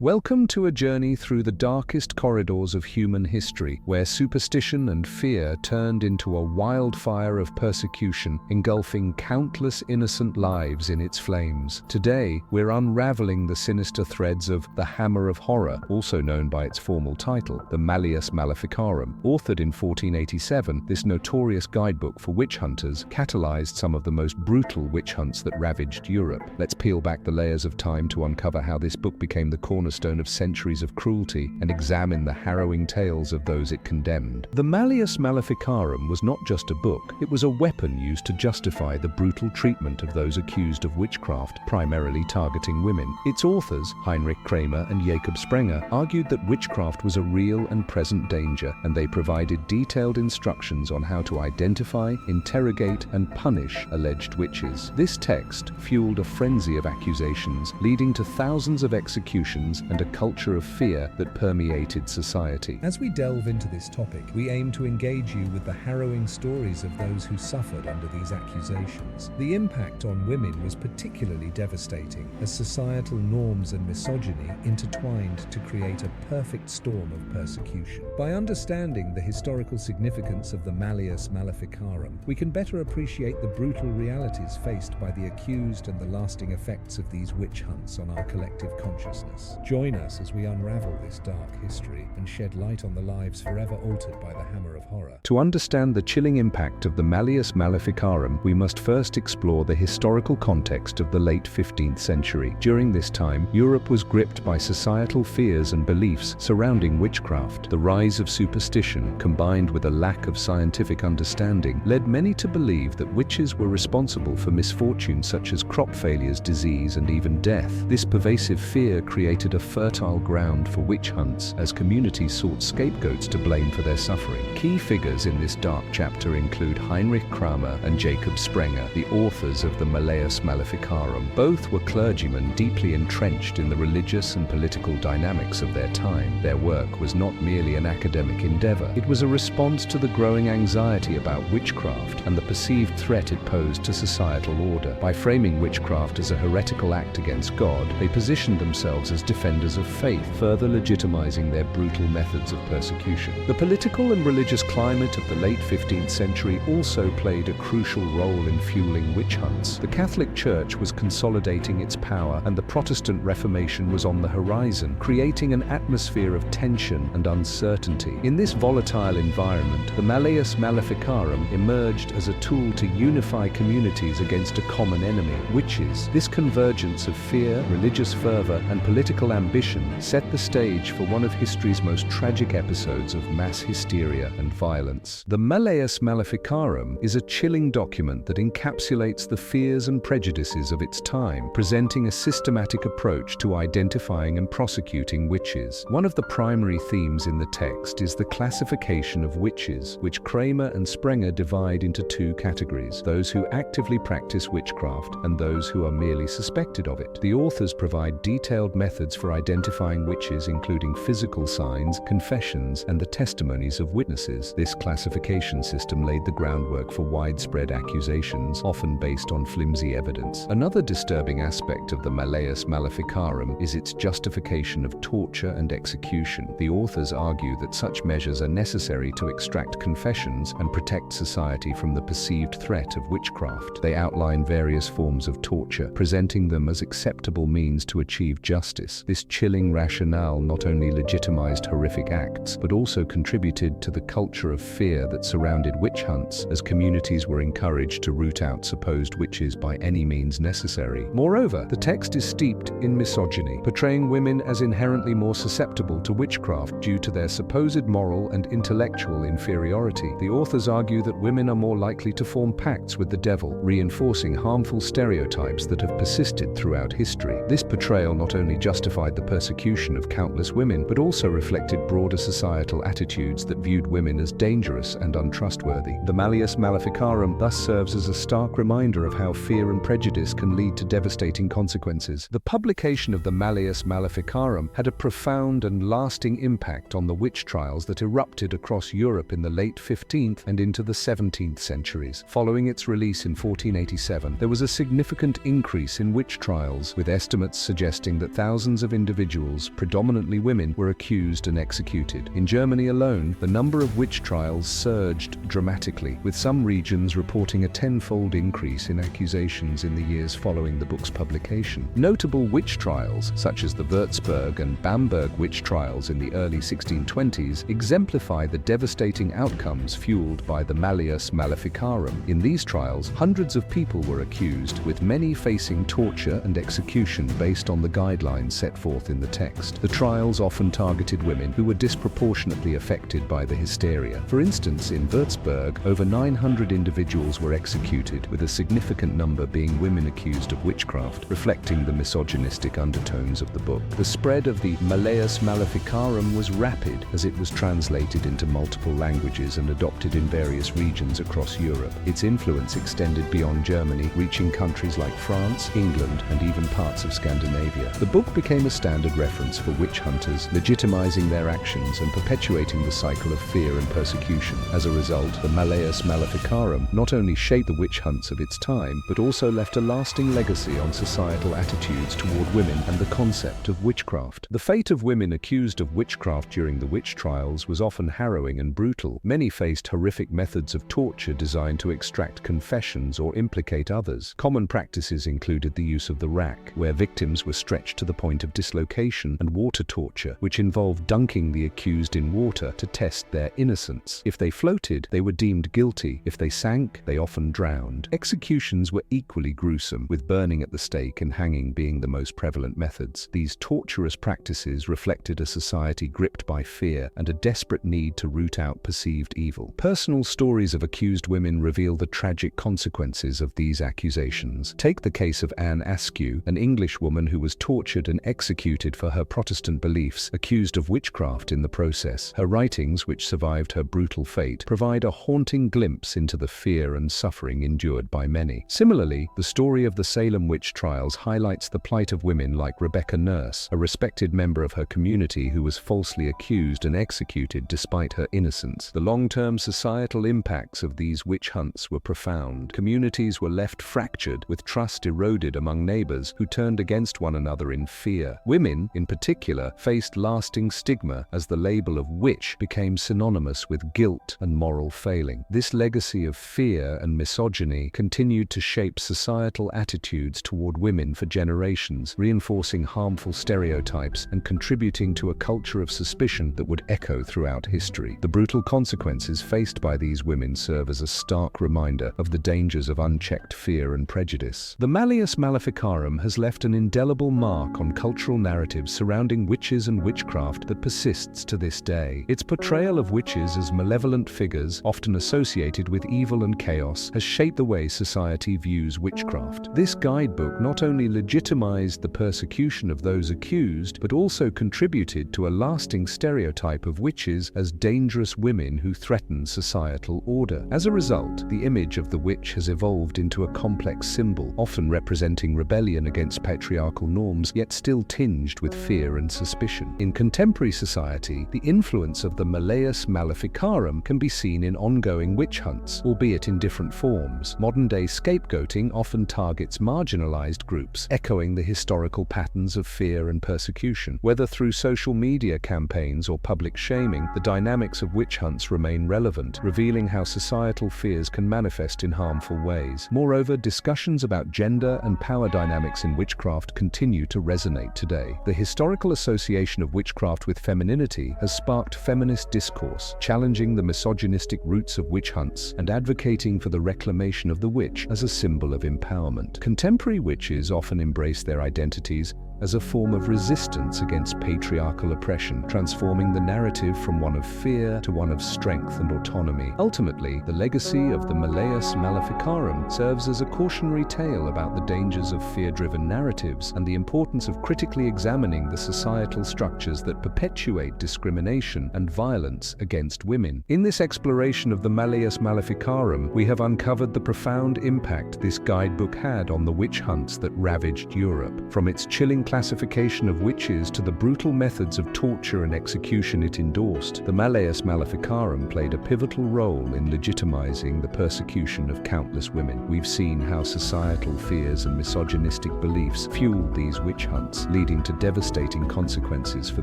Welcome to a journey through the darkest corridors of human history, where superstition and fear turned into a wildfire of persecution, engulfing countless innocent lives in its flames. Today, we're unraveling the sinister threads of the Hammer of Horror, also known by its formal title, the Malleus Maleficarum. Authored in 1487, this notorious guidebook for witch hunters catalyzed some of the most brutal witch hunts that ravaged Europe. Let's peel back the layers of time to uncover how this book became the cornerstone of centuries of cruelty and examine the harrowing tales of those it condemned. The Malleus Maleficarum was not just a book, it was a weapon used to justify the brutal treatment of those accused of witchcraft, primarily targeting women. Its authors, Heinrich Kramer and Jacob Sprenger, argued that witchcraft was a real and present danger, and they provided detailed instructions on how to identify, interrogate, and punish alleged witches. This text fueled a frenzy of accusations, leading to thousands of executions and a culture of fear that permeated society. As we delve into this topic, we aim to engage you with the harrowing stories of those who suffered under these accusations. The impact on women was particularly devastating, as societal norms and misogyny intertwined to create a perfect storm of persecution. By understanding the historical significance of the Malleus Maleficarum, we can better appreciate the brutal realities faced by the accused and the lasting effects of these witch hunts on our collective consciousness. Join us as we unravel this dark history and shed light on the lives forever altered by the Hammer of Horror. To understand the chilling impact of the Malleus Maleficarum, we must first explore the historical context of the late 15th century. During this time, Europe was gripped by societal fears and beliefs surrounding witchcraft. The rise of superstition, combined with a lack of scientific understanding, led many to believe that witches were responsible for misfortunes such as crop failures, disease, and even death. This pervasive fear created a fertile ground for witch hunts as communities sought scapegoats to blame for their suffering. Key figures in this dark chapter include Heinrich Kramer and Jacob Sprenger, the authors of the Malleus Maleficarum. Both were clergymen deeply entrenched in the religious and political dynamics of their time. Their work was not merely an academic endeavor, it was a response to the growing anxiety about witchcraft and the perceived threat it posed to societal order. By framing witchcraft as a heretical act against God, they positioned themselves as defenders of faith, further legitimizing their brutal methods of persecution. The political and religious climate of the late 15th century also played a crucial role in fueling witch hunts. The Catholic Church was consolidating its power, and the Protestant Reformation was on the horizon, creating an atmosphere of tension and uncertainty. In this volatile environment, the Malleus Maleficarum emerged as a tool to unify communities against a common enemy, witches. This convergence of fear, religious fervor, and political ambition set the stage for one of history's most tragic episodes of mass hysteria and violence. The Malleus Maleficarum is a chilling document that encapsulates the fears and prejudices of its time, presenting a systematic approach to identifying and prosecuting witches. One of the primary themes in the text is the classification of witches, which Kramer and Sprenger divide into two categories: those who actively practice witchcraft and those who are merely suspected of it. The authors provide detailed methods for identifying witches, including physical signs, confessions, and the testimonies of witnesses. This classification system laid the groundwork for widespread accusations, often based on flimsy evidence. Another disturbing aspect of the Malleus Maleficarum is its justification of torture and execution. The authors argue that such measures are necessary to extract confessions and protect society from the perceived threat of witchcraft. They outline various forms of torture, presenting them as acceptable means to achieve justice. This chilling rationale not only legitimized horrific acts, but also contributed to the culture of fear that surrounded witch hunts, as communities were encouraged to root out supposed witches by any means necessary. Moreover, the text is steeped in misogyny, portraying women as inherently more susceptible to witchcraft due to their supposed moral and intellectual inferiority. The authors argue that women are more likely to form pacts with the devil, reinforcing harmful stereotypes that have persisted throughout history. This portrayal not only justified the persecution of countless women, but also reflected broader societal attitudes that viewed women as dangerous and untrustworthy. The Malleus Maleficarum thus serves as a stark reminder of how fear and prejudice can lead to devastating consequences. The publication of the Malleus Maleficarum had a profound and lasting impact on the witch trials that erupted across Europe in the late 15th and into the 17th centuries. Following its release in 1487, there was a significant increase in witch trials, with estimates suggesting that thousands of individuals, predominantly women, were accused and executed. In Germany alone, the number of witch trials surged dramatically, with some regions reporting a tenfold increase in accusations in the years following the book's publication. Notable witch trials, such as the Würzburg and Bamberg witch trials in the early 1620s, exemplify the devastating outcomes fueled by the Malleus Maleficarum. In these trials, hundreds of people were accused, with many facing torture and execution based on the guidelines set forth in the text. The trials often targeted women who were disproportionately affected by the hysteria. For instance, in Würzburg, over 900 individuals were executed, with a significant number being women accused of witchcraft, reflecting the misogynistic undertones of the book. The spread of the Malleus Maleficarum was rapid, as it was translated into multiple languages and adopted in various regions across Europe. Its influence extended beyond Germany, reaching countries like France, England, and even parts of Scandinavia. The book became a standard reference for witch hunters, legitimizing their actions and perpetuating the cycle of fear and persecution. As a result, the Malleus Maleficarum not only shaped the witch hunts of its time, but also left a lasting legacy on societal attitudes toward women and the concept of witchcraft. The fate of women accused of witchcraft during the witch trials was often harrowing and brutal. Many faced horrific methods of torture designed to extract confessions or implicate others. Common practices included the use of the rack, where victims were stretched to the point of dislocation, and water torture, which involved dunking the accused in water to test their innocence. If they floated, they were deemed guilty. If they sank, they often drowned. Executions were equally gruesome, with burning at the stake and hanging being the most prevalent methods. These torturous practices reflected a society gripped by fear and a desperate need to root out perceived evil. Personal stories of accused women reveal the tragic consequences of these accusations. Take the case of Anne Askew, an English woman who was tortured and executed for her Protestant beliefs, accused of witchcraft in the process. Her writings, which survived her brutal fate, provide a haunting glimpse into the fear and suffering endured by many. Similarly, the story of the Salem witch trials highlights the plight of women like Rebecca Nurse, a respected member of her community who was falsely accused and executed despite her innocence. The long-term societal impacts of these witch hunts were profound. Communities were left fractured, with trust eroded among neighbors who turned against one another in fear. Women, in particular, faced lasting stigma as the label of witch became synonymous with guilt and moral failing. This legacy of fear and misogyny continued to shape societal attitudes toward women for generations, reinforcing harmful stereotypes and contributing to a culture of suspicion that would echo throughout history. The brutal consequences faced by these women serve as a stark reminder of the dangers of unchecked fear and prejudice. The Malleus Maleficarum has left an indelible mark on cultural narratives surrounding witches and witchcraft that persists to this day. Its portrayal of witches as malevolent figures, often associated with evil and chaos, has shaped the way society views witchcraft. This guidebook not only legitimized the persecution of those accused, but also contributed to a lasting stereotype of witches as dangerous women who threaten societal order. As a result, the image of the witch has evolved into a complex symbol, often representing rebellion against patriarchal norms, yet still tinged with fear and suspicion. In contemporary society, the influence of the Malleus Maleficarum can be seen in ongoing witch hunts, albeit in different forms. Modern-day scapegoating often targets marginalized groups, echoing the historical patterns of fear and persecution. Whether through social media campaigns or public shaming, the dynamics of witch hunts remain relevant, revealing how societal fears can manifest in harmful ways. Moreover, discussions about gender and power dynamics in witchcraft continue to resonate today. The historical association of witchcraft with femininity has sparked feminist discourse, challenging the misogynistic roots of witch hunts and advocating for the reclamation of the witch as a symbol of empowerment. Contemporary witches often embrace their identities as a form of resistance against patriarchal oppression, transforming the narrative from one of fear to one of strength and autonomy. Ultimately, the legacy of the Malleus Maleficarum serves as a cautionary tale about the dangers of fear-driven narratives and the importance of critically examining the societal structures that perpetuate discrimination and violence against women. In this exploration of the Malleus Maleficarum, we have uncovered the profound impact this guidebook had on the witch hunts that ravaged Europe. From its chilling classification of witches to the brutal methods of torture and execution it endorsed, the Malleus Maleficarum played a pivotal role in legitimizing the persecution of countless women. We've seen how societal fears and misogynistic beliefs fueled these witch hunts, leading to devastating consequences for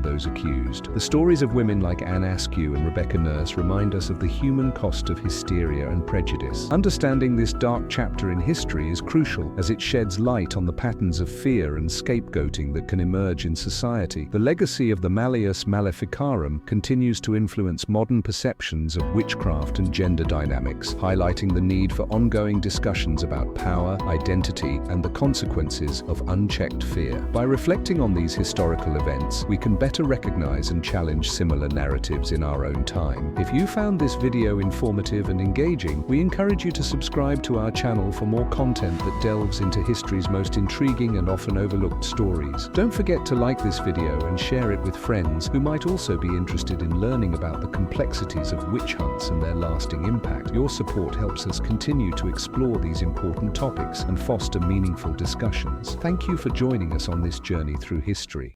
those accused. The stories of women like Anne Askew and Rebecca Nurse remind us of the human cost of hysteria and prejudice. Understanding this dark chapter in history is crucial, as it sheds light on the patterns of fear and scapegoating that can emerge in society. The legacy of the Malleus Maleficarum continues to influence modern perceptions of witchcraft and gender dynamics, highlighting the need for ongoing discussions about power, identity, and the consequences of unchecked fear. By reflecting on these historical events, we can better recognize and challenge similar narratives in our own time. If you found this video informative and engaging, we encourage you to subscribe to our channel for more content that delves into history's most intriguing and often overlooked stories. Don't forget to like this video and share it with friends who might also be interested in learning about the complexities of witch hunts and their lasting impact. Your support helps us continue to explore these important topics and foster meaningful discussions. Thank you for joining us on this journey through history.